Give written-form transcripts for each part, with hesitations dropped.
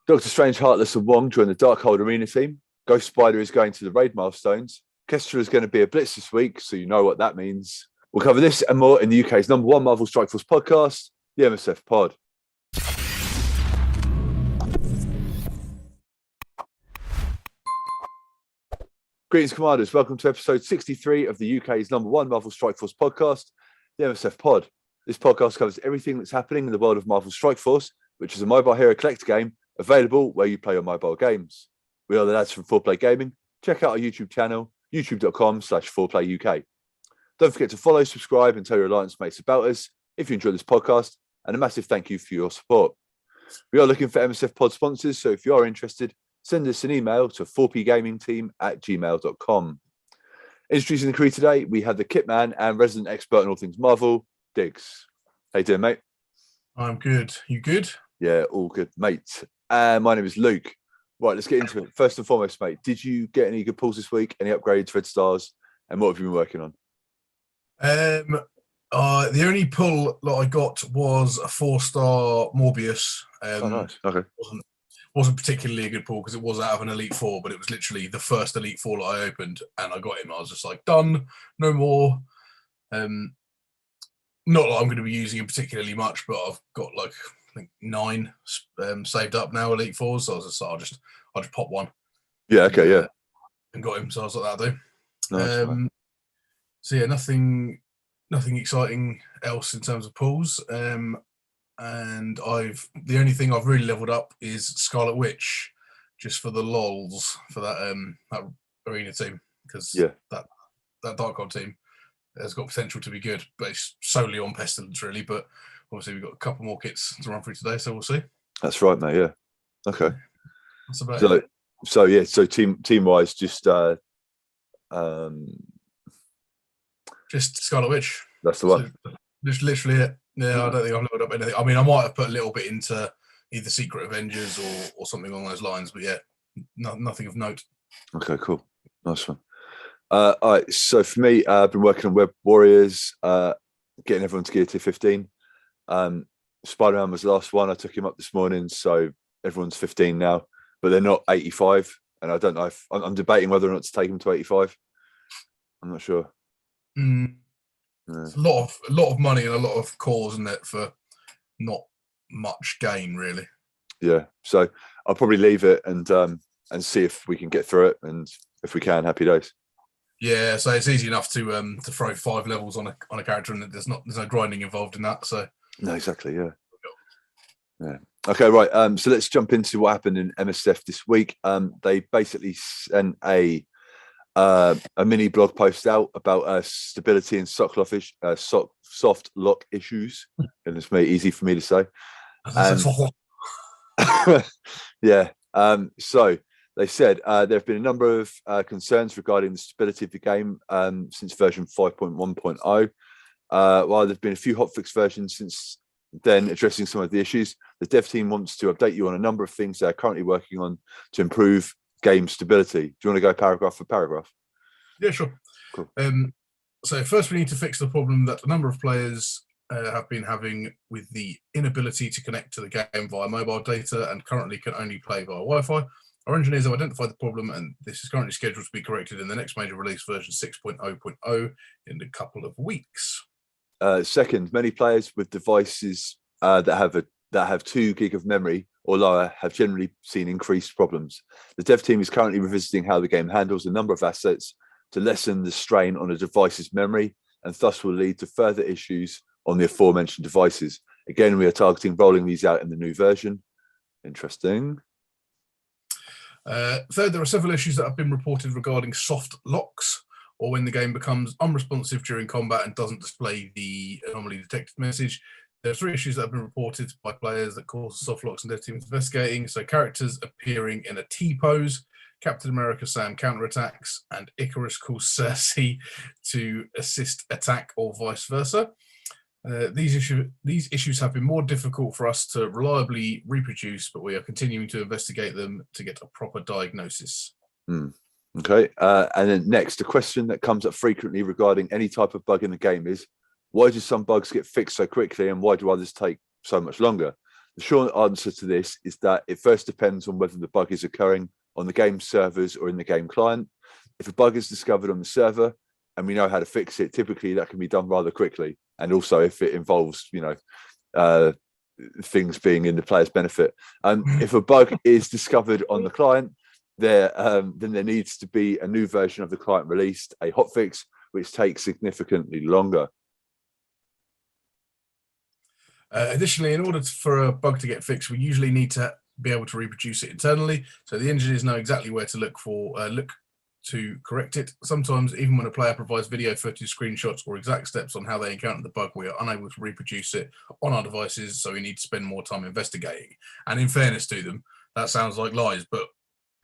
Doctor Strange Heartless and Wong join the Darkhold arena team. Ghost Spider is going to the raid milestones. Kestra is going to be a blitz this week, so you know what that means. We'll cover this and more in the UK's #1 Marvel Strike Force podcast, the MSF Pod. Greetings, Commanders. Welcome to episode 63 of the UK's #1 Marvel Strike Force podcast, the MSF Pod. This podcast covers everything that's happening in the world of Marvel Strike Force, which is a mobile hero collector game available where you play your mobile games. We are the lads from 4Play Gaming. Check out our YouTube channel, youtube.com/4playuk. Don't forget to follow, subscribe, and tell your alliance mates about us if you enjoy this podcast, and a massive thank you for your support. We are looking for MSF Pod sponsors, so if you are interested, send us an email to 4pgamingteam@gmail.com. Introducing the crew today, we have the Kitman and resident expert on all things Marvel, Digz. How you doing, mate? I'm good. You good? Yeah, all good, mate. And my name is Luke. Right, let's get into it. First and foremost, mate, did you get any good pulls this week? Any upgrades, red stars? And what have you been working on? The only pull that I got was a 4-star Morbius. Oh, nice. Okay. Wasn't particularly a good pull because it was out of an Elite Four, but it was literally the first Elite Four that I opened, and I got him. I was just like, done, no more. Not that I'm going to be using him particularly much, but I've got like I think 9 saved up now, Elite Fours. So I was just like, I'll just pop one. Yeah. Okay. Yeah. And got him. So I was like, that'll do. Nice, so yeah, nothing exciting else in terms of pulls. And the only thing I've really leveled up is Scarlet Witch, just for the lols for that arena team, because that Darkhold team has got potential to be good, but it's solely on Pestilence really. But obviously we've got a couple more kits to run through today, so we'll see. That's right, mate. Yeah. Okay. That's about it. So team wise, just Scarlet Witch. That's the one. So, just literally it. Yeah, I don't think I've leveled up anything. I mean, I might have put a little bit into either Secret Avengers or something along those lines, but yeah, nothing of note. Okay, cool. Nice one. All right, so for me, I've been working on Web Warriors, getting everyone to gear to 15. Spider-Man was the last one. I took him up this morning, so everyone's 15 now, but they're not 85, and I don't know if I'm debating whether or not to take them to 85. I'm not sure. It's a lot of money and a lot of cores in it for not much gain, really. Yeah, so I'll probably leave it and see if we can get through it, and if we can, happy days. Yeah, so it's easy enough to throw 5 levels on a character, and there's no grinding involved in that. So no, exactly, yeah. Okay, right. So let's jump into what happened in MSF this week. They basically sent a mini blog post out about stability and soft lock issues, and it's made easy for me to say. Yeah. So they said there have been a number of concerns regarding the stability of the game since version 5.1.0. While there have been a few hotfix versions since then addressing some of the issues, the dev team wants to update you on a number of things they're currently working on to improve game stability. Do you want to go paragraph for paragraph? Yeah, sure. Cool. So first we need to fix the problem that a number of players have been having with the inability to connect to the game via mobile data and currently can only play via Wi-Fi. Our engineers have identified the problem, and this is currently scheduled to be corrected in the next major release, version 6.0.0, in a couple of weeks. Second, many players with devices that have 2 gig of memory or lower have generally seen increased problems. The dev team is currently revisiting how the game handles a number of assets to lessen the strain on a device's memory, and thus will lead to further issues on the aforementioned devices. Again, we are targeting rolling these out in the new version. Interesting. Third, there are several issues that have been reported regarding soft locks, or when the game becomes unresponsive during combat and doesn't display the anomaly detected message. There are 3 issues that have been reported by players that cause soft locks, and their team is investigating. So characters appearing in a T-pose, Captain America Sam counterattacks, and Icarus calls Cersei to assist attack, or vice versa. These issues have been more difficult for us to reliably reproduce, but we are continuing to investigate them to get a proper diagnosis. Okay. And then next, a question that comes up frequently regarding any type of bug in the game is, why do some bugs get fixed so quickly and why do others take so much longer? The short answer to this is that it first depends on whether the bug is occurring on the game servers or in the game client. If a bug is discovered on the server and we know how to fix it, typically that can be done rather quickly. And also if it involves, things being in the player's benefit. If a bug is discovered on the client, then there needs to be a new version of the client released, a hotfix, which takes significantly longer. Additionally, in order for a bug to get fixed, we usually need to be able to reproduce it internally, so the engineers know exactly where to look to correct it. Sometimes, even when a player provides video footage, screenshots, or exact steps on how they encountered the bug, we are unable to reproduce it on our devices, so we need to spend more time investigating. And in fairness to them, that sounds like lies, but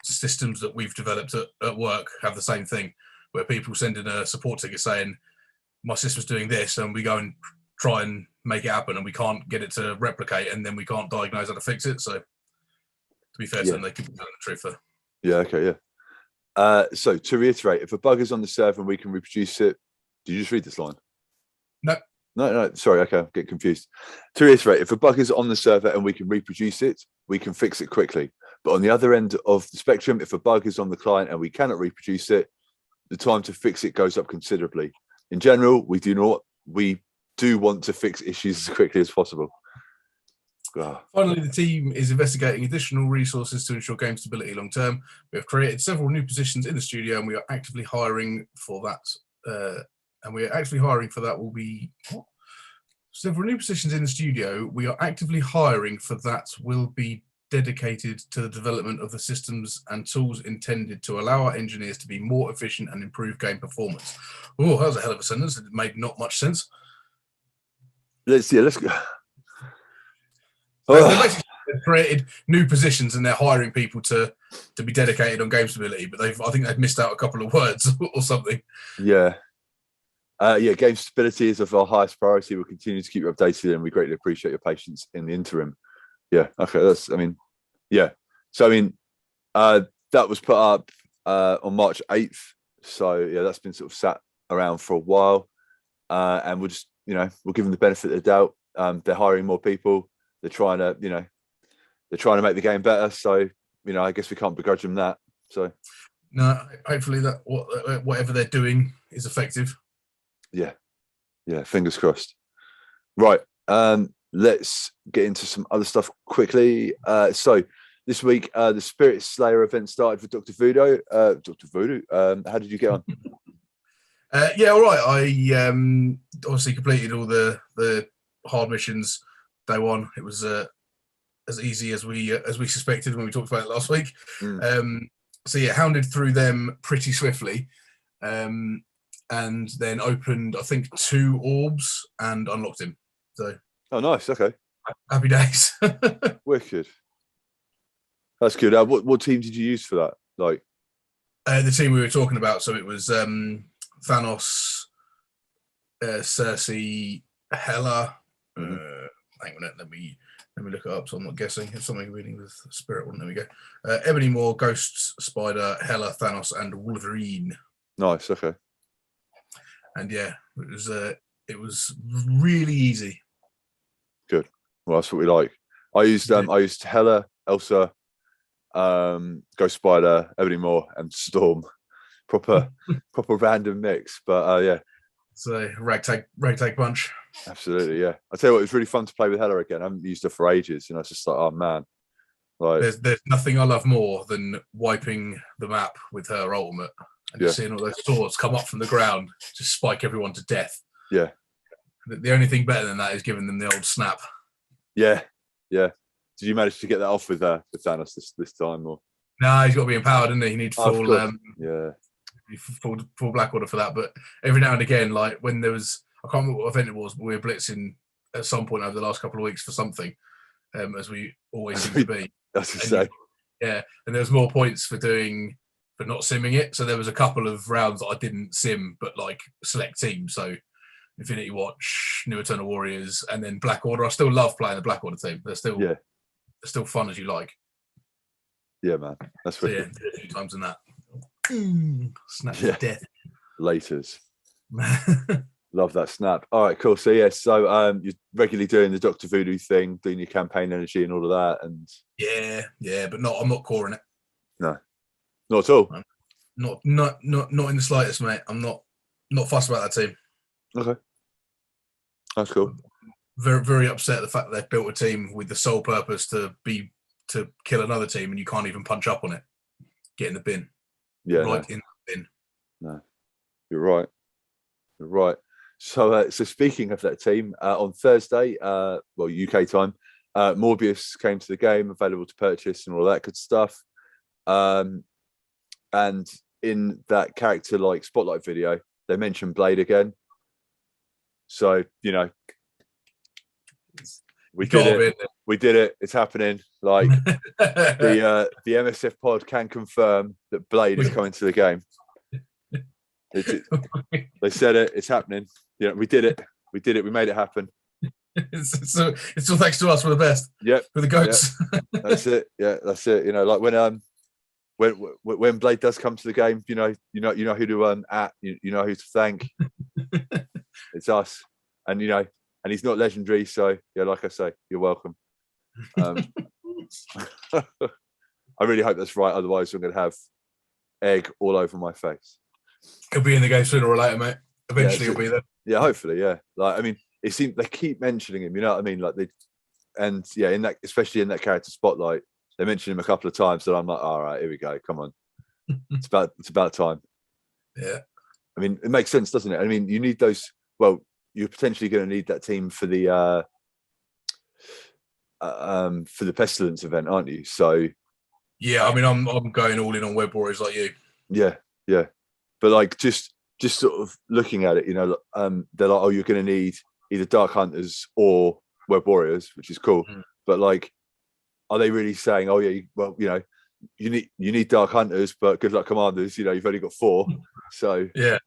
systems that we've developed at work have the same thing, where people send in a support ticket saying, my system's doing this, and we go and try and make it happen, and we can't get it to replicate, and then we can't diagnose how to fix it. So to be fair to them, they could be telling the truth there. Yeah, okay, yeah. So to reiterate, if a bug is on the server and we can reproduce it, did you just read this line? No, sorry, okay, I'm getting confused. To reiterate, if a bug is on the server and we can reproduce it, we can fix it quickly. But on the other end of the spectrum, if a bug is on the client and we cannot reproduce it, the time to fix it goes up considerably. In general, we do want to fix issues as quickly as possible. Finally, the team is investigating additional resources to ensure game stability long term. We have created several new positions in the studio, and we are actively hiring for that. Will be several new positions in the studio. We are actively hiring for that. Will be dedicated to the development of the systems and tools intended to allow our engineers to be more efficient and improve game performance. Oh, that was a hell of a sentence. It made not much sense. Let's go. They basically created new positions and they're hiring people to be dedicated on game stability, but I think they've missed out a couple of words or something. Yeah. Game stability is of our highest priority. We'll continue to keep you updated, and we greatly appreciate your patience in the interim. Yeah, okay, that was put up on March 8th. So yeah, that's been sort of sat around for a while. And we'll just, we'll give them the benefit of the doubt. They're hiring more people. They're trying to make the game better. So, I guess we can't begrudge them that. So no, hopefully that whatever they're doing is effective. Yeah, fingers crossed. Right, let's get into some other stuff quickly. So this week, the Spirit Slayer event started for Doctor Voodoo. Doctor Voodoo, how did you get on? Yeah, all right. I obviously completed all the hard missions day one. It was as easy as we suspected when we talked about it last week. So yeah, hounded through them pretty swiftly, and then opened I think 2 orbs and unlocked him. So oh, nice. Okay, happy days. Wicked. That's good. What team did you use for that? Like the team we were talking about. So it was Thanos, Cersei, Hela. Hang on, let me look it up. So I'm not guessing. It's something reading with Spirit one. There we go. Ebony Maw, Ghost, Spider, Hela, Thanos, and Wolverine. Nice. Okay. And yeah, it was really easy. Good. Well, that's what we like. I used Hela, Elsa, Ghost Spider, Ebony Maw, and Storm. Proper random mix, but yeah. So ragtag bunch. Absolutely, yeah. I tell you what, it was really fun to play with Hela again. I haven't used her for ages. It's just like, oh man. Like there's nothing I love more than wiping the map with her ultimate and just seeing all those swords come up from the ground, just spike everyone to death. Yeah. The only thing better than that is giving them the old snap. Yeah. Did you manage to get that off with Thanos this time, or? No, he's got to be empowered, isn't he? He needs full full Black Order for that. But every now and again, like when there was, I can't remember what event it was, but we were blitzing at some point over the last couple of weeks for something, as we always seem to be. That's to say. Yeah, and there was more points for not simming it. So there was a couple of rounds that I didn't sim, but like select teams. So Infinity Watch, New Eternal Warriors, and then Black Order. I still love playing the Black Order team. They're still fun as you like. Yeah, man. That's so, a few times in that. Snap of death. Laters. Love that snap. All right, cool. So you're regularly doing the Doctor Voodoo thing, doing your campaign energy and all of that, and but I'm not coring it. No, not at all. Not in the slightest, mate. I'm not fussed about that team. Okay, that's cool. Very, very upset at the fact that they've built a team with the sole purpose to kill another team, and you can't even punch up on it. Get in the bin. Yeah, in the bin. No, you're right. You're right. So speaking of that team, on Thursday, UK time, Morbius came to the game, available to purchase and all that good stuff. And in that character like spotlight video, they mentioned Blade again. So we did it. It's happening. Like the MSF pod can confirm that Blade is coming to the game. They said it. It's happening. We did it. We did it. We made it happen. It's all thanks to us. We're the best. Yep. For the goats. Yep. That's it. Yeah, that's it. Like when Blade does come to the game, you know who to at. You know who to thank. It's us, and and he's not legendary. So yeah, like I say, you're welcome. I really hope that's right. Otherwise, I'm going to have egg all over my face. He'll be in the game sooner or later, mate. Eventually, he'll be there. Yeah, hopefully, yeah. Like, I mean, it seems they keep mentioning him. You know what I mean? Like in that, especially in that character spotlight, they mention him a couple of times. So I'm like, all right, here we go. Come on, it's about time. Yeah. I mean, it makes sense, doesn't it? I mean, you need those. Well, you're potentially going to need that team for the Pestilence event, aren't you? So. Yeah, I mean, I'm going all in on Web Warriors like you. Yeah, yeah. But like just sort of looking at it, they're like, oh, you're going to need either Dark Hunters or Web Warriors, which is cool. But like, are they really saying, oh yeah, you need Dark Hunters, but good luck Commanders. You've only got 4, so yeah,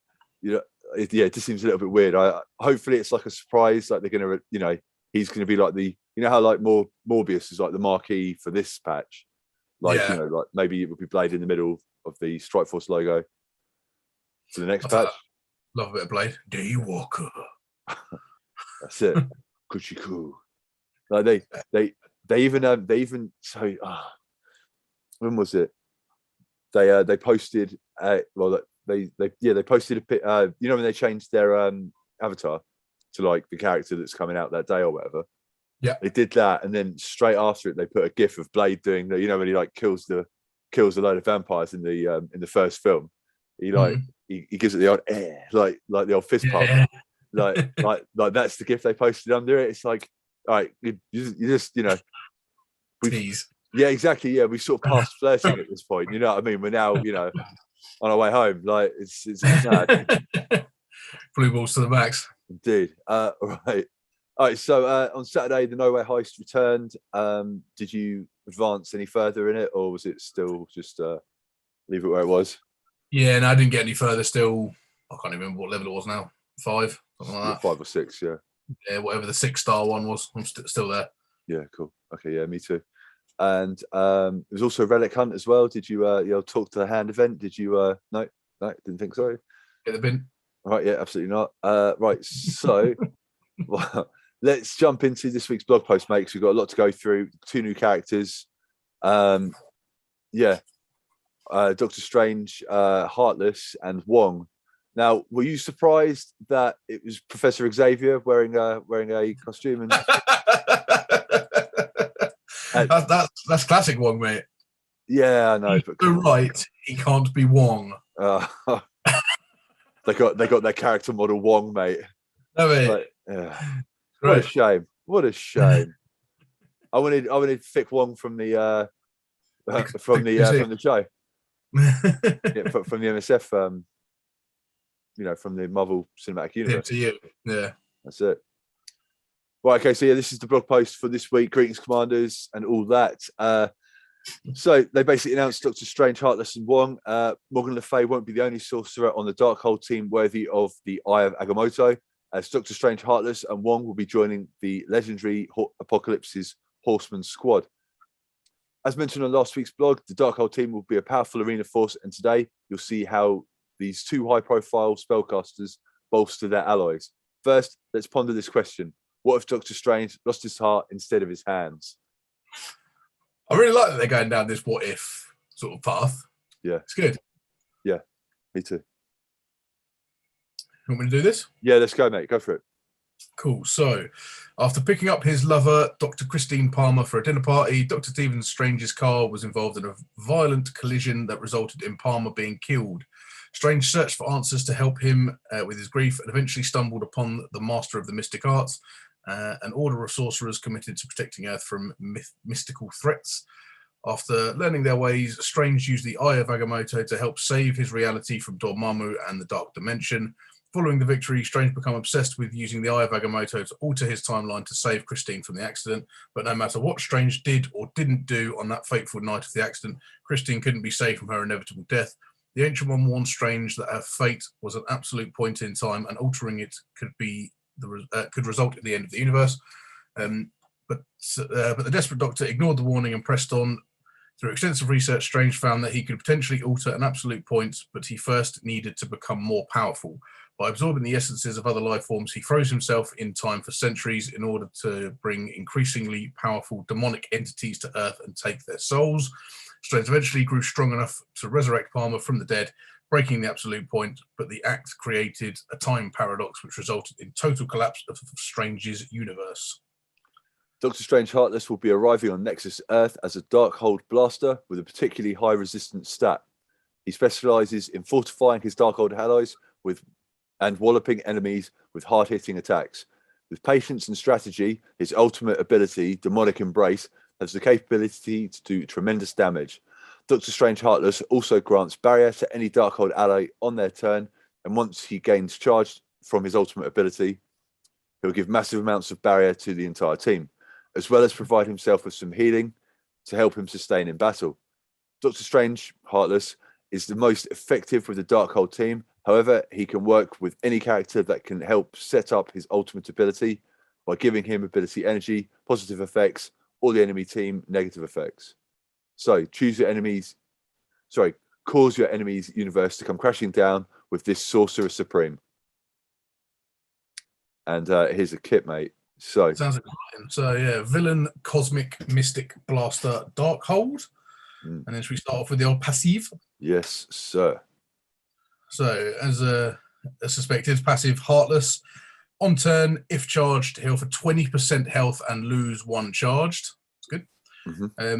it just seems a little bit weird. Hopefully it's like a surprise, like they're going to, he's going to be like how like Morbius is like the marquee for this patch, like like maybe it would be Blade in the middle of the Strike Force logo. To the next patch. Love a bit of Blade. Daywalker. That's it. Coochie cool. Like they even so when was it? They posted they posted a bit when they changed their avatar to like the character that's coming out that day or whatever. Yeah. They did that, and then straight after it they put a gif of Blade doing the when he like kills a load of vampires in the first film. He like he gives it the old like the old fist pump, like that's the gift they posted under it. It's like, all right, you just tease. Yeah, exactly. Yeah, we sort of past flirting at this point. You know what I mean? We're now on our way home. Like it's mad. Blue balls to the max. Indeed. All right. So on Saturday, the No Way Heist returned. Did you advance any further in it, or was it still just leave it where it was? Yeah, no, I didn't get any further. Still, I can't even remember what level it was now. 5, something like that. 5 or 6, yeah. Yeah, whatever the 6-star one was, I'm still there. Yeah, cool. Okay, yeah, me too. And it was also Relic Hunt as well. Did you talk to the hand event? Did you no, didn't think so. Get the bin. All right, yeah, absolutely not. Right, so well, let's jump into this week's blog post, mate, because we've got a lot to go through. 2 new characters. Doctor Strange, Heartless, and Wong. Now, were you surprised that it was Professor Xavier wearing a costume? And that's classic Wong, mate. Yeah, I know. But you're right, he can't be Wong. They got their character model Wong, mate. No, mate. Like, what a shame! What a shame! I wanted thick Wong from the from the show. Yeah, from the MSF, from the Marvel Cinematic Universe. Yeah, that's it. Right, okay, so yeah, this is the blog post for this week. Greetings, Commanders, and all that. So they basically announced Doctor Strange, Heartless, and Wong. Morgan Le Fay won't be the only sorcerer on the Darkhold team worthy of the Eye of Agamotto, as Doctor Strange, Heartless, and Wong will be joining the legendary Apocalypse's Horseman squad. As mentioned on last week's blog, the Darkhold team will be a powerful arena force, and today you'll see how these 2 high-profile spellcasters bolster their alloys. first, let's ponder this question. What if Doctor Strange lost his heart instead of his hands? I really like that they're going down this what if sort of path. Yeah. It's good. Yeah, me too. You want me to do this? Yeah, let's go, mate. Go for it. Cool. So, after picking up his lover, Dr. Christine Palmer, for a dinner party, Dr. Stephen Strange's car was involved in a violent collision that resulted in Palmer being killed. Strange searched for answers to help him with his grief and eventually stumbled upon the master of the mystic arts, an order of sorcerers committed to protecting Earth from mystical threats. After learning their ways, Strange used the Eye of Agamotto to help save his reality from Dormammu and the Dark Dimension. Following the victory, Strange became obsessed with using the Eye of Agamotto to alter his timeline to save Christine from the accident. But no matter what Strange did or didn't do on that fateful night of the accident, Christine couldn't be saved from her inevitable death. The Ancient One warned Strange that her fate was an absolute point in time, and altering it could result in the end of the universe. But the desperate Doctor ignored the warning and pressed on. Through extensive research, Strange found that he could potentially alter an absolute point, but he first needed to become more powerful. By absorbing the essences of other life forms, he froze himself in time for centuries in order to bring increasingly powerful demonic entities to Earth and take their souls. Strange eventually grew strong enough to resurrect Palmer from the dead, breaking the absolute point, but the act created a time paradox which resulted in total collapse of Strange's universe. Doctor Strange Heartless will be arriving on Nexus Earth as a Darkhold blaster with a particularly high resistance stat. He specializes in fortifying his Darkhold allies and walloping enemies with hard-hitting attacks. With patience and strategy, his ultimate ability, Demonic Embrace, has the capability to do tremendous damage. Doctor Strange Heartless also grants barrier to any Darkhold ally on their turn, and once he gains charge from his ultimate ability, he'll give massive amounts of barrier to the entire team, as well as provide himself with some healing to help him sustain in battle. Doctor Strange Heartless is the most effective with the Darkhold team. However, he can work with any character that can help set up his ultimate ability by giving him ability energy, positive effects, or the enemy team negative effects. So cause your enemy's universe to come crashing down with this Sorcerer Supreme. And here's a kit, mate. So sounds exciting. So yeah, villain, cosmic, mystic, blaster, Darkhold. And then should we start off with the old passive? Yes, sir. So as a suspected passive, Heartless. On turn, if charged, heal for 20% health and lose one charged. It's good. Mm-hmm.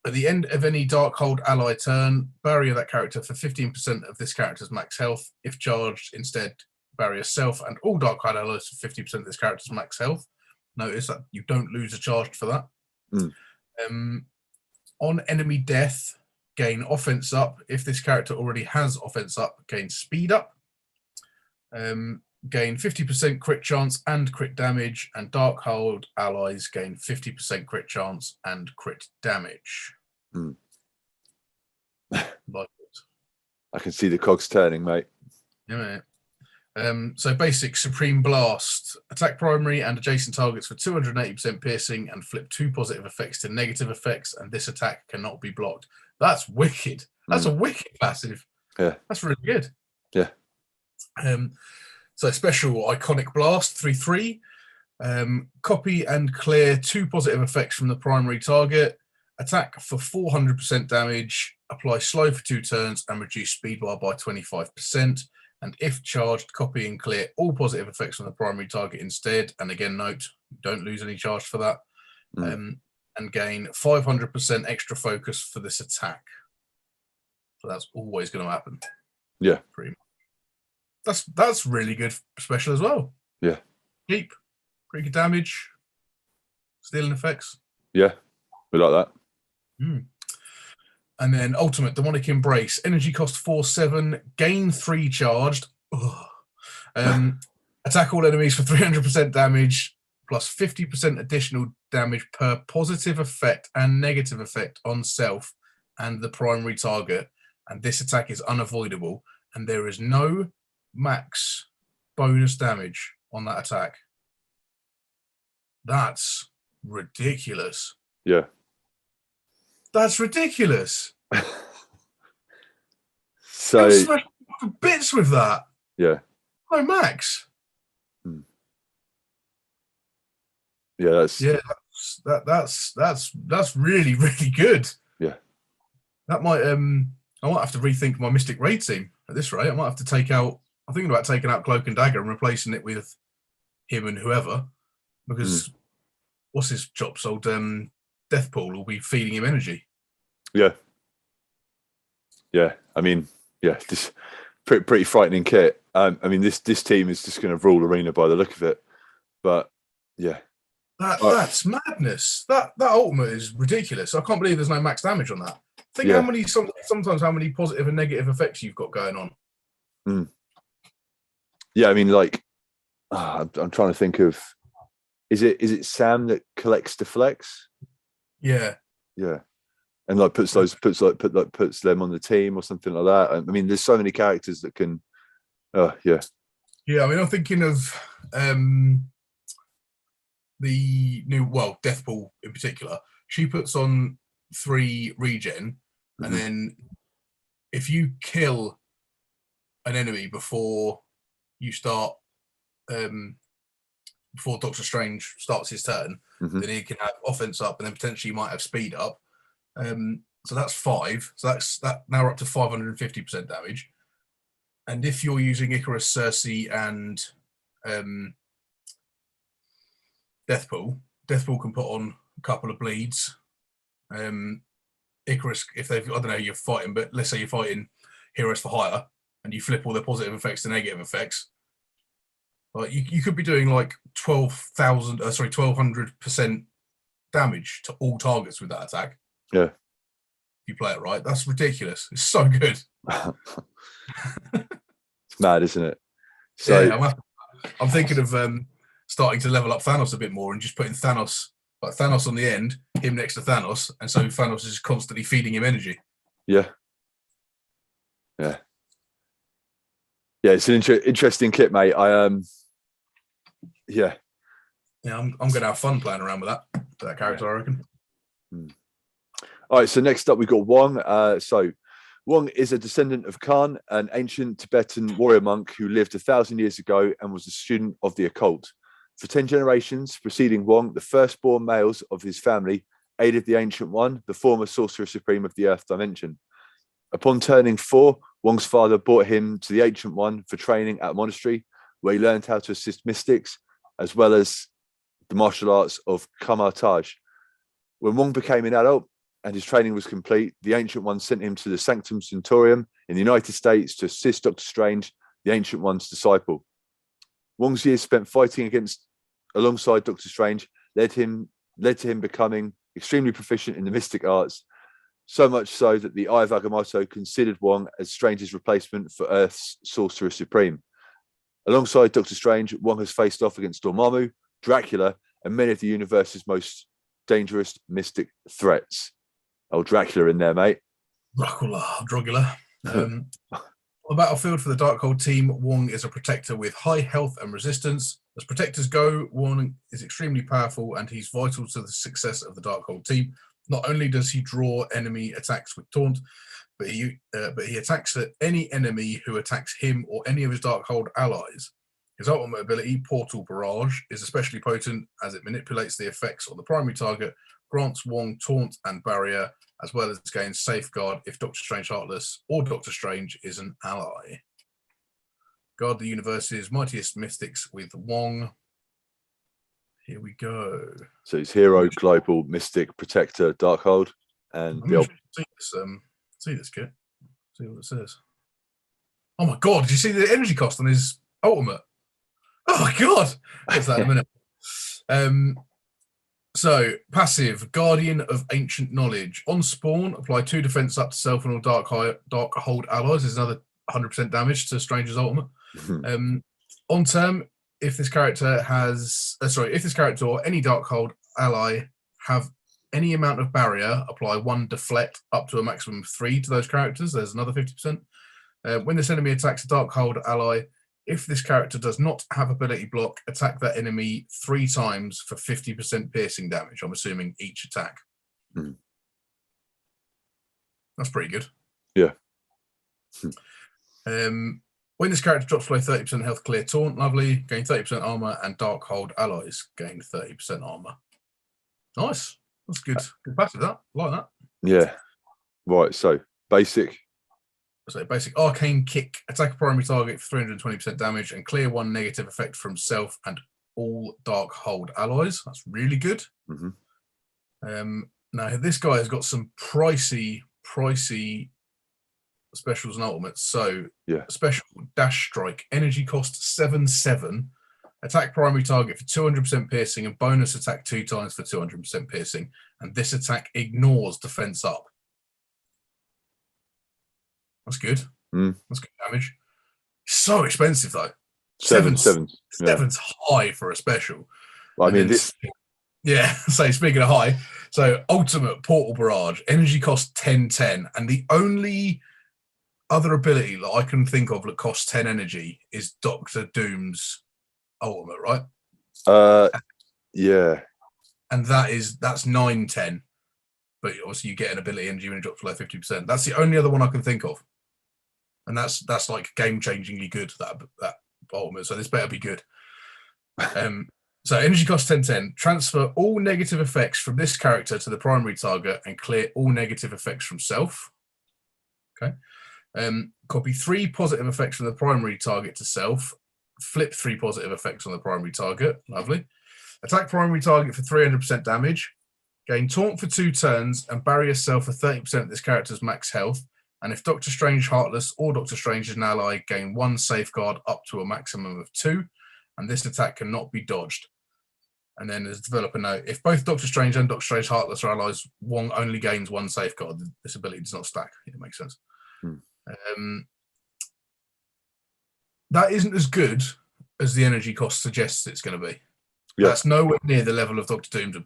At the end of any Darkhold ally turn, barrier that character for 15% of this character's max health. If charged, instead, barrier self and all Darkhold allies for 50% of this character's max health. Notice that you don't lose a charge for that. On enemy death, gain offense up. If this character already has offense up, gain speed up. Gain 50% crit chance and crit damage, and Darkhold allies gain 50% crit chance and crit damage. Like it. I can see the cogs turning, mate. Yeah, mate. So basic Supreme Blast. Attack primary and adjacent targets for 280% piercing and flip 2 positive effects to negative effects, and this attack cannot be blocked. That's wicked. That's a wicked passive. Yeah. That's really good. Yeah. So special Iconic Blast, 3/3. Copy and clear 2 positive effects from the primary target. Attack for 400% damage. Apply slow for 2 turns and reduce speed bar by 25%. And if charged, copy and clear all positive effects from the primary target instead. And again, note, don't lose any charge for that. And gain 500% extra focus for this attack. So that's always going to happen. Yeah. Pretty much. That's really good special as well. Yeah. Cheap. Pretty good damage. Stealing effects. Yeah. We like that. And then ultimate Demonic Embrace. Energy cost 4/7. Gain 3 charged. Attack all enemies for 300% damage plus 50% additional damage per positive effect and negative effect on self and the primary target. And this attack is unavoidable. And there is no max bonus damage on that attack. That's ridiculous. Yeah. That's ridiculous. So smash bits with that. Yeah. No max. Yeah, that's really, really good. Yeah. That might I might have to rethink my Mystic Raid team at this rate. I might have to take out. I'm thinking about taking out Cloak and Dagger and replacing it with him and whoever, because what's his chops? Old Deathpool will be feeding him energy. Yeah. I mean, this pretty frightening kit. I mean, this team is just going to rule Arena by the look of it. But yeah, that's madness. That ultimate is ridiculous. I can't believe there's no max damage on that. Think how many sometimes how many positive and negative effects you've got going on. Yeah, I mean, like I'm trying to think of, is it Sam that collects deflects? Yeah, and like puts them on the team or something like that. I mean, there's so many characters that can. Yeah. I mean, I'm thinking of the new Deathpool in particular. She puts on 3 regen, and then if you kill an enemy before you start, before Doctor Strange starts his turn, then he can have offense up, and then potentially you might have speed up. So that's 5. So that's now we're up to 550% damage. And if you're using Icarus, Cersei, and Deathpool can put on a couple of bleeds. Icarus, if they've, I don't know who you're fighting, but let's say you're fighting Heroes for Hire, and you flip all their positive effects to negative effects. Like you could be doing like 1,200% damage to all targets with that attack. Yeah. If you play it right, that's ridiculous. It's so good. It's mad, isn't it? So yeah, I'm thinking of starting to level up Thanos a bit more and just putting Thanos on the end, him next to Thanos, and so Thanos is constantly feeding him energy. Yeah, it's an interesting kit, mate. I'm gonna have fun playing around with that character, I reckon. All right, so next up we've got Wong. So Wong is a descendant of Khan, an ancient Tibetan warrior monk who lived 1,000 years ago and was a student of the occult. For 10 generations preceding Wong, the firstborn males of his family aided the Ancient One, the former sorcerer supreme of the Earth dimension. Upon turning 4, Wong's father brought him to the Ancient One for training at a monastery, where he learned how to assist mystics, as well as the martial arts of Kamartaj. When Wong became an adult and his training was complete, the Ancient One sent him to the Sanctum Sanctorum in the United States to assist Doctor Strange, the Ancient One's disciple. Wong's years spent fighting alongside Doctor Strange led to him becoming extremely proficient in the mystic arts, so much so that the Eye of Agamotto considered Wong as Strange's replacement for Earth's Sorcerer Supreme. Alongside Doctor Strange, Wong has faced off against Dormammu, Dracula, and many of the universe's most dangerous mystic threats. Oh, Dracula in there, mate. Dracula. On the battlefield for the Darkhold team, Wong is a protector with high health and resistance. As protectors go, Wong is extremely powerful and he's vital to the success of the Darkhold team. Not only does he draw enemy attacks with taunt, but he attacks at any enemy who attacks him or any of his Darkhold allies. His ultimate ability, Portal Barrage, is especially potent as it manipulates the effects on the primary target, grants Wong taunt and barrier, as well as gains safeguard if Doctor Strange Heartless or Doctor Strange is an ally. Guard the universe's mightiest mystics with Wong. Here we go. So it's Hero, Global, Mystic, Protector, Darkhold, and see this kit. See what it says. Oh my god! Did you see the energy cost on his ultimate? Oh my god! What's that in a minute? So, passive, Guardian of Ancient Knowledge. On spawn, apply 2 defense up to self and all Darkhold allies. There's another 100% damage to Stranger's ultimate. On turn, if this character or any Darkhold ally have any amount of barrier, apply 1 deflect up to a maximum of 3 to those characters. There's another 50%. When this enemy attacks a Darkhold ally, if this character does not have ability block, attack that enemy 3 times for 50% piercing damage. I'm assuming each attack. That's pretty good. Yeah. When this character drops below 30% health, clear taunt. Lovely. Gain 30% armor, and Darkhold allies gain 30% armor. Nice. That's good. Good passive, that. Like that. Yeah. Right. So basic. So basic arcane kick. Attack a primary target for 320% damage and clear 1 negative effect from self and all Darkhold allies. That's really good. Mm-hmm. Now this guy has got some pricey specials and ultimates. So special dash strike, energy cost 7/7, attack primary target for 200% piercing and bonus attack 2 times for 200% piercing, and this attack ignores defense up. That's good. That's good damage. So expensive though. Seven's high for a special. Well, I mean this. Yeah, so speaking of high, so ultimate portal barrage, energy cost 10/10, and the only other ability that I can think of that costs 10 energy is Doctor Doom's ultimate, right? Yeah. And that's 9/10. But obviously you get an ability energy when it drops below 50%. That's the only other one I can think of. And that's like game-changingly good, that ultimate. So this better be good. So energy cost 10/10. Transfer all negative effects from this character to the primary target and clear all negative effects from self. Okay. Copy 3 positive effects from the primary target to self. Flip 3 positive effects on the primary target. Lovely. Attack primary target for 300% damage. Gain taunt for 2 turns and bury yourself for 30% of this character's max health. And if Doctor Strange Heartless or Doctor Strange is an ally, gain 1 safeguard up to a maximum of 2. And this attack cannot be dodged. And then as developer note, if both Doctor Strange and Doctor Strange Heartless are allies, Wong only gains 1 safeguard. This ability does not stack. It makes sense. That isn't as good as the energy cost suggests it's going to be. Yeah. That's nowhere near the level of Doctor Doom's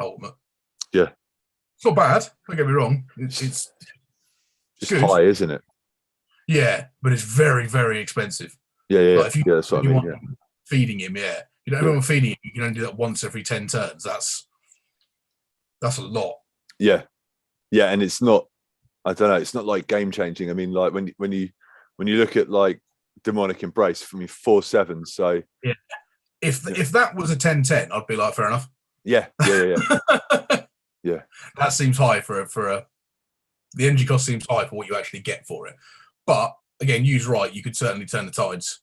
ultimate. Yeah. It's not bad. Don't get me wrong. It's good. High, isn't it? Yeah, but it's very, very expensive. Yeah. Like if that's what I mean. Feeding him, you don't remember feeding him. You can only do that once every 10 turns. That's a lot. Yeah, and it's not. I don't know. It's not like game changing. I mean, like when you look at like Demonic Embrace, for me 4/7. So yeah, if that was a 10/10, I'd be like, fair enough. Yeah. Yeah. That seems high for a. The energy cost seems high for what you actually get for it. But again, used right, you could certainly turn the tides.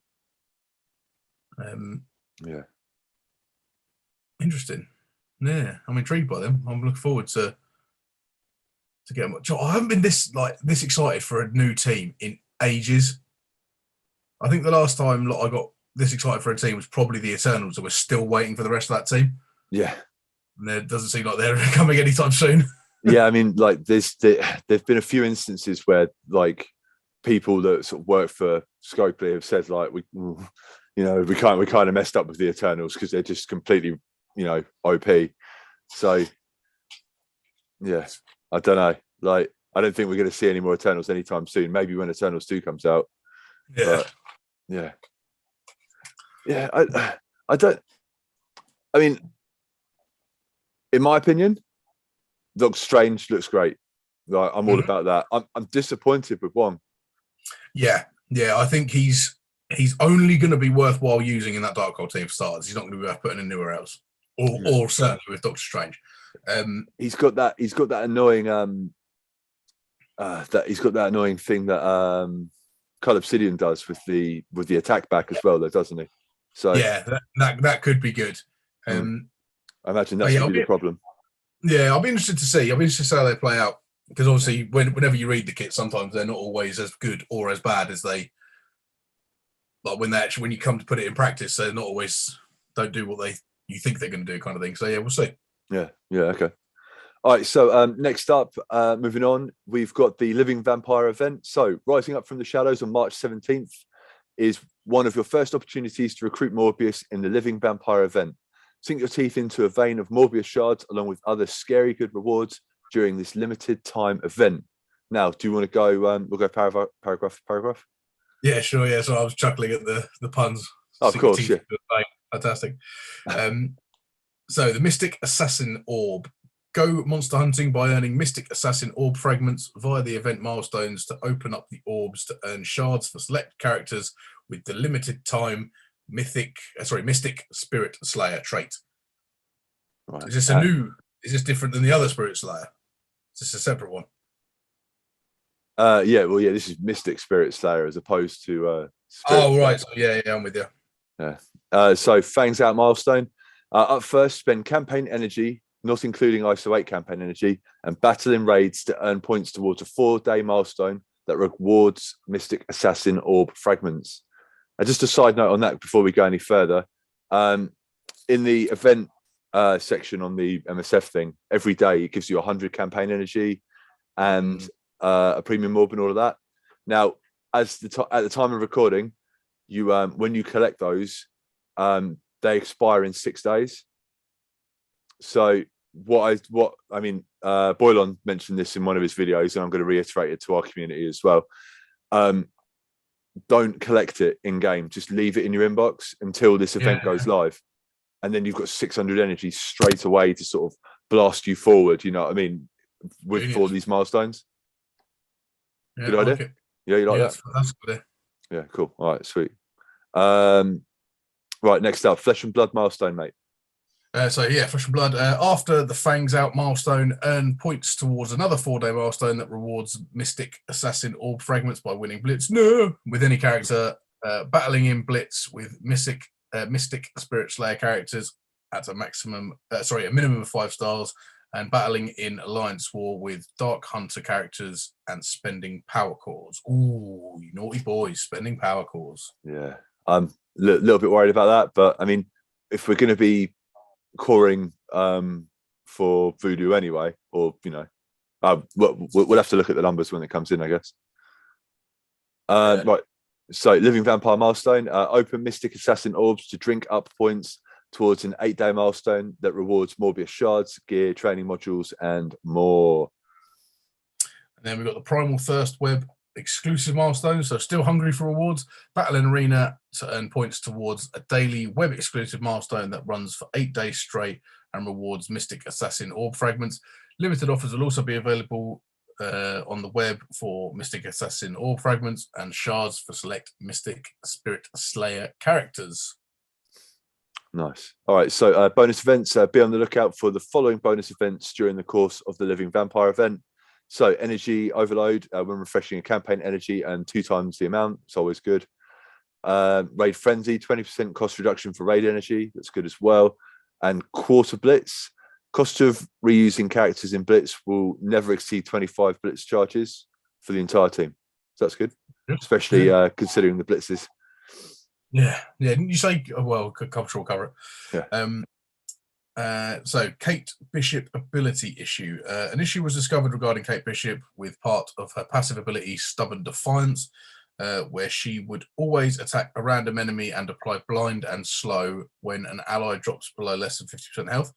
Yeah. Interesting. Yeah, I'm intrigued by them. I'm looking forward to get them. I haven't been this excited for a new team in ages. I think the last time I got this excited for a team was probably the Eternals, and we're still waiting for the rest of that team. Yeah. And it doesn't seem like they're coming anytime soon. Yeah, I mean, like there've been a few instances where like people that sort of work for Scopely have said like we kind of messed up with the Eternals because they're just completely OP. So yeah, I don't know. Like I don't think we're going to see any more Eternals anytime soon. Maybe when Eternals 2 comes out. Yeah. But, yeah. I don't. I mean, in my opinion, Doctor Strange looks great. Like, I'm all about that. I'm disappointed with Wong. Yeah. I think he's only going to be worthwhile using in that Darkhold team for starters. He's not going to be worth putting anywhere else, or certainly with Doctor Strange. He's got that annoying thing that Call Obsidian does with the attack back as well, though, doesn't he? So yeah, that could be good. I imagine that's going to be the problem. Yeah, I'll be interested to see. I'll be interested to see how they play out, because obviously, whenever you read the kit, sometimes they're not always as good or as bad as they. Like when you come to put it in practice, they're not always don't do what you think they're going to do, kind of thing. So yeah, we'll see. Yeah, okay. All right, so next up, moving on, we've got the Living Vampire event. So Rising Up from the Shadows on March 17th is one of your first opportunities to recruit Morbius in the Living Vampire event. Sink your teeth into a vein of Morbius shards along with other scary good rewards during this limited time event. Now, do you want to go? We'll go paragraph. Yeah, sure. Yeah, so I was chuckling at the puns. Oh, of course, yeah. Fantastic. So the Mystic Assassin Orb Go monster hunting by earning Mystic Assassin Orb fragments via the event milestones to open up the orbs to earn shards for select characters with the limited time Mystic Spirit Slayer trait. Right. Is this is this different than the other Spirit Slayer? Is this a separate one? This is Mystic Spirit Slayer as opposed to Spirit right. Slayer. So I'm with you. Yeah. So Fangs Out milestone. Up first, spend campaign energy, not including ISO 8 campaign energy, and battle in raids to earn points towards a 4-day milestone that rewards Mystic Assassin Orb fragments. And just a side note on that before we go any further, in the event section on the MSF thing, every day it gives you 100 campaign energy and a premium orb and all of that. Now, at the time of recording, you when you collect those, they expire in 6 days. So Boylon mentioned this in one of his videos, and I'm going to reiterate it to our community as well. Don't collect it in game. Just leave it in your inbox until this event goes live, and then you've got 600 energy straight away to sort of blast you forward. You know what I mean? For these milestones. Yeah, good idea. Like yeah, you like that? That's good. Yeah, cool. All right, sweet. Right, next up, Flesh and Blood milestone, mate. Flesh and Blood. After the Fangs Out milestone, earn points towards another 4-day milestone that rewards Mystic Assassin Orb fragments by winning Blitz. No, with any character battling in Blitz with Mystic Spirit Slayer characters at a minimum of 5 stars, and battling in Alliance War with Dark Hunter characters and spending power cores. Ooh, you naughty boys, spending power cores. Yeah, I'm a little bit worried about that, but I mean, if we're going to be coring for Voodoo anyway, or we'll have to look at the numbers when it comes in, I guess. Right, so Living Vampire milestone, open Mystic Assassin Orbs to drink up points towards an 8-day milestone that rewards Morbius shards, gear, training modules, and more. And then we've got the Primal Thirst Web exclusive milestones, so still hungry for rewards. Battle in Arena to earn points towards a daily web exclusive milestone that runs for 8 days straight and rewards Mystic Assassin Orb fragments. Limited offers will also be available on the web for Mystic Assassin Orb fragments and shards for select Mystic Spirit Slayer characters. Nice. All right, so bonus events, be on the lookout for the following bonus events during the course of the Living Vampire event. So energy overload when refreshing a campaign energy and 2 times the amount. It's always good. Raid frenzy, 20% cost reduction for raid energy. That's good as well. And quarter blitz. Cost of reusing characters in blitz will never exceed 25 blitz charges for the entire team. So that's good, especially considering the blitzes. Yeah. Didn't you say? Well, cultural cover it. Yeah. So Kate Bishop ability issue. An issue was discovered regarding Kate Bishop with part of her passive ability Stubborn Defiance, where she would always attack a random enemy and apply blind and slow when an ally drops below less than 50% health.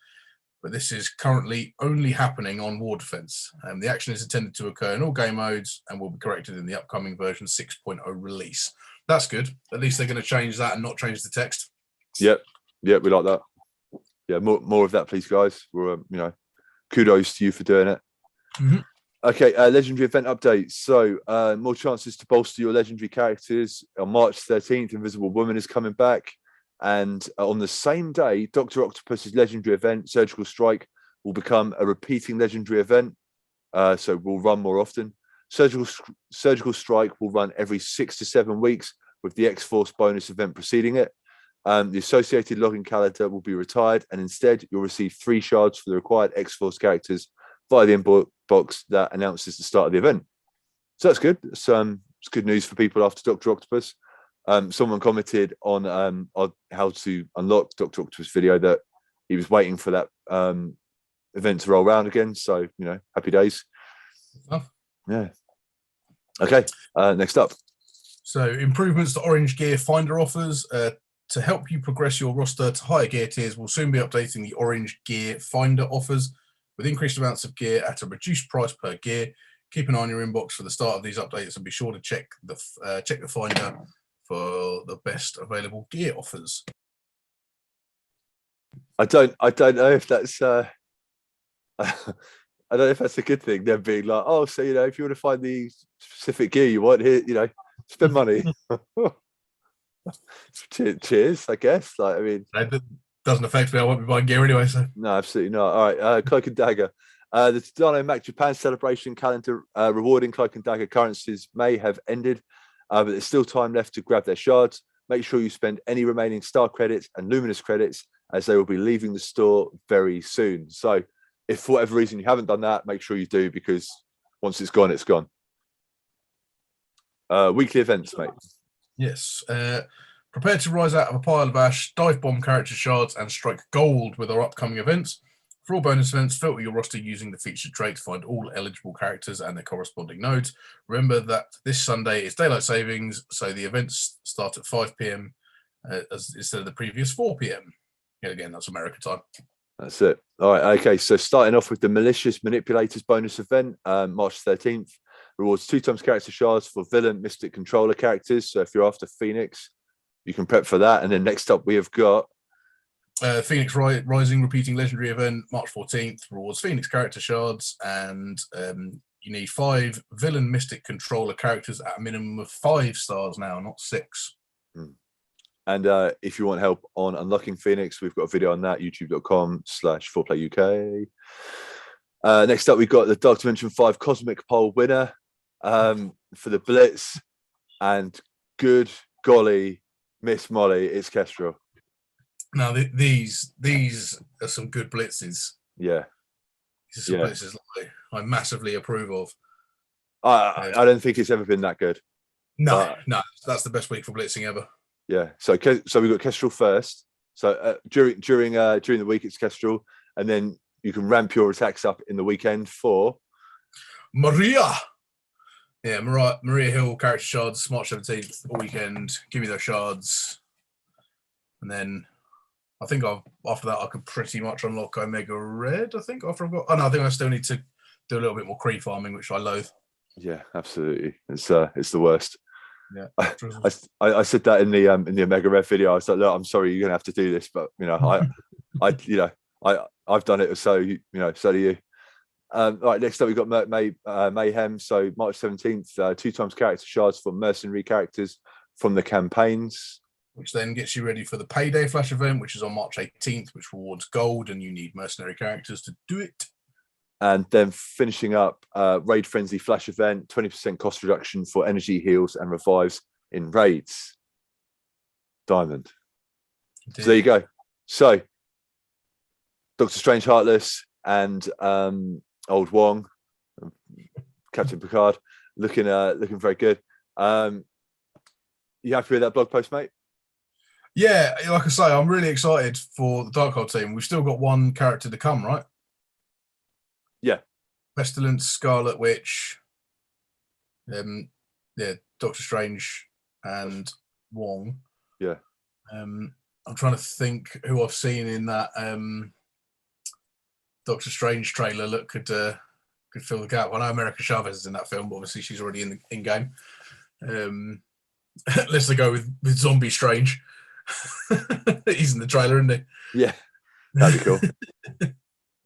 But this is currently only happening on War Defense. The action is intended to occur in all game modes and will be corrected in the upcoming version 6.0 release. That's good. At least they're going to change that and not change the text. Yep, we like that. Yeah, more of that, please, guys. We're kudos to you for doing it. Mm-hmm. Okay, legendary event update. So more chances to bolster your legendary characters. On March 13th, Invisible Woman is coming back. And on the same day, Dr. Octopus's legendary event, Surgical Strike, will become a repeating legendary event. So we'll run more often. Surgical Strike will run every 6 to 7 weeks with the X-Force bonus event preceding it. The associated login calendar will be retired, and instead you'll receive 3 shards for the required X-Force characters via the inbox that announces the start of the event. So that's good. It's good news for people after Dr. Octopus. Someone commented on how to unlock Dr. Octopus video that he was waiting for that event to roll around again. So, happy days. Yeah. Okay, next up. So improvements to Orange Gear Finder offers. To help you progress your roster to higher gear tiers, we'll soon be updating the Orange Gear Finder offers with increased amounts of gear at a reduced price per gear. Keep an eye on your inbox for the start of these updates and be sure to check the Finder for the best available gear offers. I don't know if that's I don't know if that's a good thing. Them being like, oh, so if you want to find the specific gear you want here, spend money. Cheers, I guess. Like, I mean, That doesn't affect me. I won't be buying gear anyway. So no, absolutely not. All right, Cloak and Dagger. The Dino Mac Japan celebration calendar rewarding Cloak and Dagger currencies may have ended, but there's still time left to grab their shards. Make sure you spend any remaining star credits and luminous credits, as they will be leaving the store very soon. So if for whatever reason you haven't done that, make sure you do, because once it's gone, it's gone. Weekly events, mate. yes, prepare to rise out of a pile of ash, dive bomb character shards, and strike gold with our upcoming events. For all bonus events, filter your roster using the featured trait to find all eligible characters and their corresponding nodes. Remember that this Sunday is daylight savings, so the events start at 5 p.m. Instead of the previous 4 p.m. Yet again, that's American time. That's it. All right. Okay. So starting off with the Malicious Manipulators bonus event, March 13th, rewards 2 times character shards for villain, mystic, controller characters. So if you're after Phoenix, you can prep for that. And then next up, we have got Phoenix Rising repeating legendary event, March 14th, rewards Phoenix character shards, and you need 5 villain, mystic, controller characters at a minimum of 5 stars now, not 6. And if you want help on unlocking Phoenix, we've got a video on that, youtube.com/4playuk. Next up, we've got the Dark Dimension 5 Cosmic Pole winner for the Blitz. And good golly, Miss Molly, it's Kestrel. Now, these are some good blitzes. Yeah. These are some blitzes I massively approve of. I don't think it's ever been that good. No, that's the best week for blitzing ever. Yeah. So we've got Kestrel first. So during the week, it's Kestrel. And then you can ramp your attacks up in the weekend for Maria. Yeah, Maria Hill character shards, March 17th, all weekend. Give me those shards. And then I think after that I could pretty much unlock Omega Red. I think after I've got. Oh no, I think I still need to do a little bit more creep farming, which I loathe. Yeah, absolutely. It's the worst. Yeah, I said that in the Omega Red video. I was like, look, I'm sorry, you're gonna have to do this, but I've done it, so so do you. Right, next up we've got Mayhem. So March 17th, 2 times character shards for mercenary characters from the campaigns, which then gets you ready for the Payday Flash event, which is on March 18th, which rewards gold, and you need mercenary characters to do it. And then finishing up, Raid Frenzy Flash event, 20% cost reduction for energy heals and revives in raids. Diamond. Indeed. So there you go. So Doctor Strange Heartless and old Wong, Captain Picard, looking very good. You happy with that blog post, mate? Yeah, like I say, I'm really excited for the Darkhold team. We've still got one character to come, right? Yeah. Pestilence, Scarlet Witch, Doctor Strange and Wong. Yeah. I'm trying to think who I've seen in that Doctor Strange trailer that could fill the gap. I know America Chavez is in that film, but obviously she's already in game. Let's go with Zombie Strange. He's in the trailer, isn't he? Yeah, that'd be cool.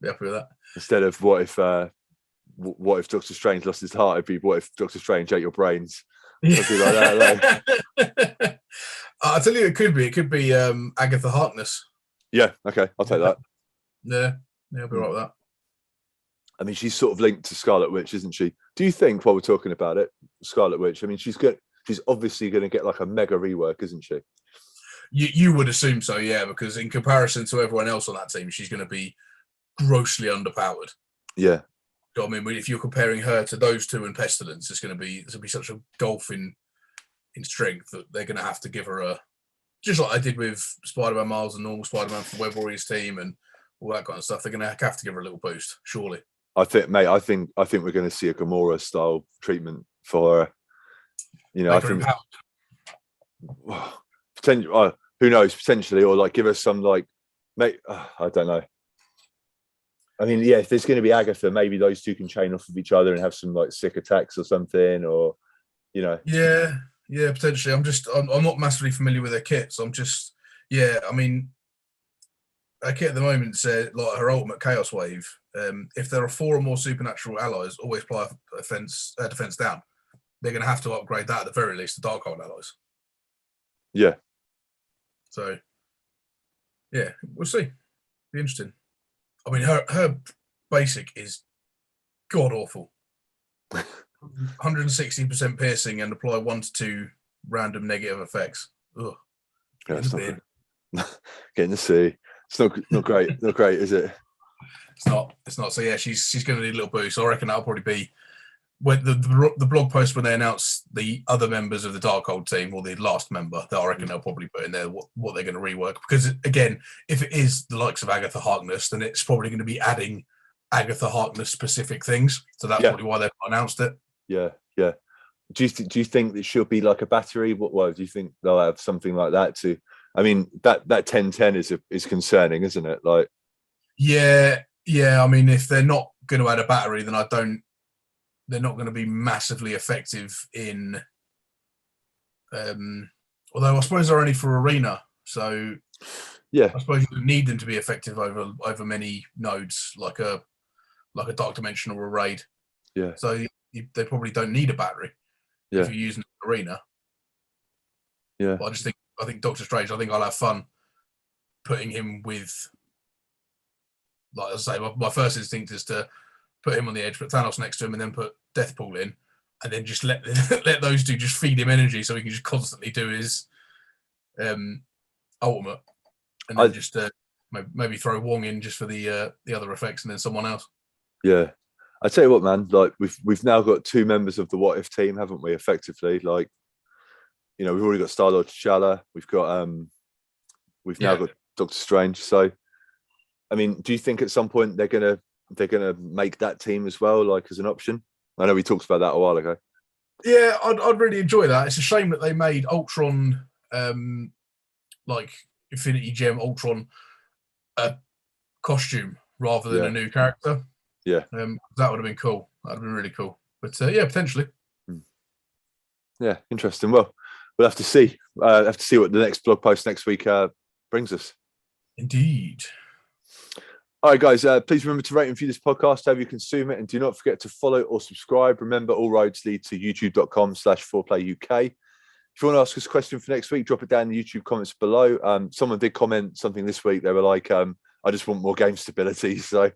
Be happy with that. Instead of what if Doctor Strange lost his heart, it'd be what if Doctor Strange ate your brains. Something like that. Like. I'll tell you, it could be Agatha Harkness. Yeah, okay, I'll take that. Yeah, I'll be right with that. I mean, she's sort of linked to Scarlet Witch, isn't she? Do you think, while we're talking about it, Scarlet Witch? I mean, she's obviously going to get like a mega rework, isn't she? You would assume so, yeah, because in comparison to everyone else on that team, she's going to be grossly underpowered. Yeah. I mean, if you're comparing her to those two and Pestilence, it's going to be such a gulf in strength that they're going to have to give her just like I did with Spider-Man Miles and normal Spider-Man for Web Warriors team and all that kind of stuff. They're going to have to give her a little boost, surely. I think we're going to see a Gamora style treatment for her. I think potentially, who knows, potentially, or like give us some like, I don't know. I mean, yeah, if there's going to be Agatha, maybe those two can chain off of each other and have some like sick attacks or something, or Yeah, potentially. I'm not massively familiar with her kits. I mean, her kit at the moment said like her ultimate Chaos Wave if there are 4 or more supernatural allies, always apply a defense down. They're going to have to upgrade that at the very least, the Darkhold allies. Yeah. So, yeah, we'll see. Be interesting. I mean, her basic is god awful. 160% piercing and apply 1 to 2 random negative effects. Ugh. Yeah, it's not getting to see. It's not great. Not great, is it? It's not. So yeah, she's going to need a little boost. So I reckon that'll probably be when the blog post when they announce the other members of the Darkhold team or the last member. That I reckon they'll probably put in there what they're going to rework. Because again, if it is the likes of Agatha Harkness, then it's probably going to be adding Agatha Harkness specific things. So that's probably why they've announced it. Yeah. Do you think that she'll be like a battery? What do you think they'll have something like that to? I mean, that 10-10 is concerning, isn't it? Like, yeah. I mean, if they're not going to add a battery, then they're not going to be massively effective in. Although I suppose they're only for arena, so yeah, I suppose you would need them to be effective over many nodes, like a Dark Dimension or a raid. Yeah. So they probably don't need a battery if you're using an arena. Yeah. But I think Doctor Strange. I think I'll have fun putting him with. Like I say, my first instinct is to put him on the edge, put Thanos next to him, and then put Deathpool in, and then just let those two just feed him energy, so he can just constantly do his ultimate, and then just maybe throw Wong in just for the other effects, and then someone else. Yeah, I tell you what, man. Like we've now got 2 members of the What If team, haven't we? Effectively, like we've already got Star-Lord, T'Challa. We've got now got Doctor Strange. So, I mean, do you think at some point they're gonna make that team as well, like as an option? I know we talked about that a while ago. Yeah, I'd really enjoy that. It's a shame that they made Ultron, like Infinity Gem Ultron, a costume rather than a new character. Yeah, that would have been cool. That'd have been really cool. But yeah, potentially. Yeah, interesting. Well, we'll have to see. Have to see what the next blog post next week brings us. Indeed. All right, guys, please remember to rate and view this podcast however you consume it, and do not forget to follow or subscribe. Remember, all roads lead to youtube.com/4playuk. If you want to ask us a question for next week, drop it down in the YouTube comments below. Someone did comment something this week. They were like, I just want more game stability. So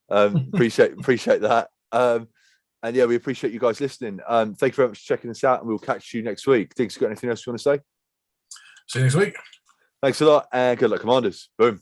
appreciate that. And yeah, we appreciate you guys listening. Thank you very much for checking us out, and we'll catch you next week. Diggs, got anything else you want to say? See you next week. Thanks a lot, and good luck, Commanders. Boom.